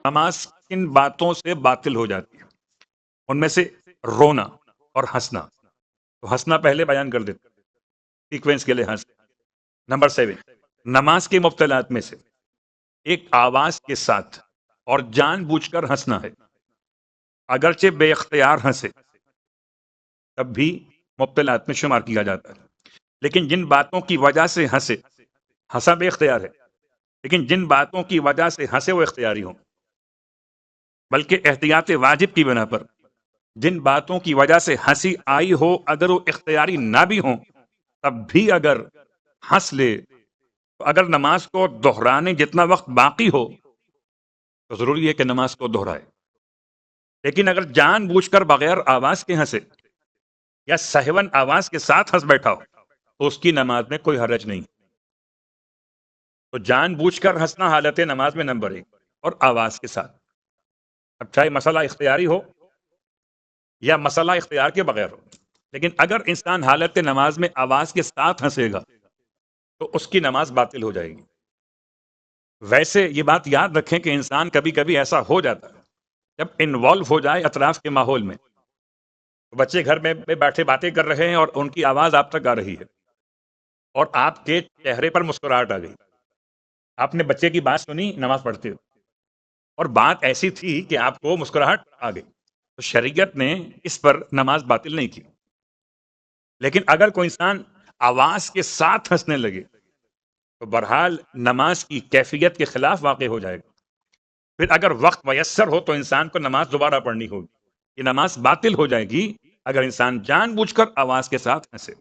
نماز کن باتوں سے باطل ہو جاتی ہے؟ ان میں سے رونا اور ہنسنا. تو ہنسنا پہلے بیان کر دیتے سیکوینس کے لحاظ سے. نمبر 7، نماز کے مبتلات میں سے ایک آواز کے ساتھ اور جان بوجھ کر ہنسنا ہے. اگرچہ بے اختیار ہنسے تب بھی مبتلات میں شمار کیا جاتا ہے. لیکن جن باتوں کی وجہ سے ہنسے، ہنسا بے اختیار ہے، لیکن جن باتوں کی وجہ سے ہنسے وہ اختیاری ہوں. بلکہ احتیاط واجب کی بنا پر جن باتوں کی وجہ سے ہنسی آئی ہو اگر وہ اختیاری نہ بھی ہوں تب بھی اگر ہنس لے تو اگر نماز کو دہرانے جتنا وقت باقی ہو تو ضروری ہے کہ نماز کو دہرائے. لیکن اگر جان بوجھ کر بغیر آواز کے ہنسے یا سہون آواز کے ساتھ ہنس بیٹھا ہو تو اس کی نماز میں کوئی حرج نہیں. تو جان بوجھ کر ہنسنا حالت نماز میں نمبر 1 اور آواز کے ساتھ. اب چاہے مسئلہ اختیاری ہو یا مسئلہ اختیار کے بغیر ہو، لیکن اگر انسان حالت نماز میں آواز کے ساتھ ہنسے گا تو اس کی نماز باطل ہو جائے گی. ویسے یہ بات یاد رکھیں کہ انسان کبھی کبھی ایسا ہو جاتا ہے جب انوالو ہو جائے اطراف کے ماحول میں. بچے گھر میں بیٹھے باتیں کر رہے ہیں اور ان کی آواز آپ تک آ رہی ہے اور آپ کے چہرے پر مسکراہٹ آ گئی. آپ نے بچے کی بات سنی نماز پڑھتے ہو اور بات ایسی تھی کہ آپ کو مسکراہٹ آ گئی، تو شریعت نے اس پر نماز باطل نہیں کی. لیکن اگر کوئی انسان آواز کے ساتھ ہنسنے لگے تو بہرحال نماز کی کیفیت کے خلاف واقع ہو جائے گا. پھر اگر وقت میسر ہو تو انسان کو نماز دوبارہ پڑھنی ہوگی. یہ نماز باطل ہو جائے گی اگر انسان جان بوجھ کر آواز کے ساتھ ہنسے.